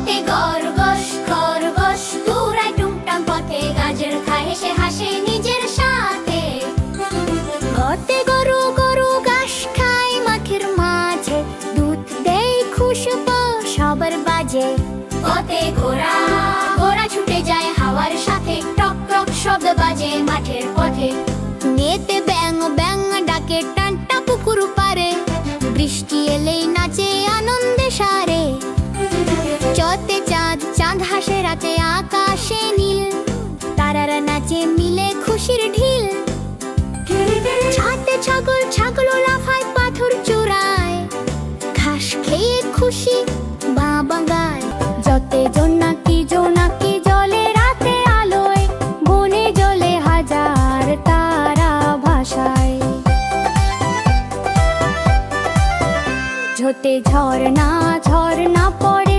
ঘতে খরগোশ খরগোশ দৌড়ায় টুংটাং পথে, গাজর খায় হেসে হাসে নিজের সাথে। ঘতে গরু গরু ঘাস খায় মাঠের মাঝে, দুধ দেয় খুশবু সবার বাজে। ঘতে ঘোড়া ঘোড়া ছুটে যায় হাওয়ার সাথে, টক টক শব্দ বাজে মাঠের পথে। নেতে ব্যাঙ ব্যাঙ ডাকে টানটা পুকুর পারে, বৃষ্টি এলেই নাচে আনন্দে সারে। চতে চাঁদ চাঁদ হাসে রাতে আকাশে নীল, তারারা নাচে মিলে খুশির ঢিল। ছাদে ছাগল ছাগল লাফায় পাথর চূড়ায়, ঘাস খেয়ে খুশি বাবা গায়। যতে জোনাকি জোনাকি জলে রাতে আলোয়, বনে জলে হাজার তারা ভাসায়। ঝোতে ঝর্ণা ঝর্ণা পড়ে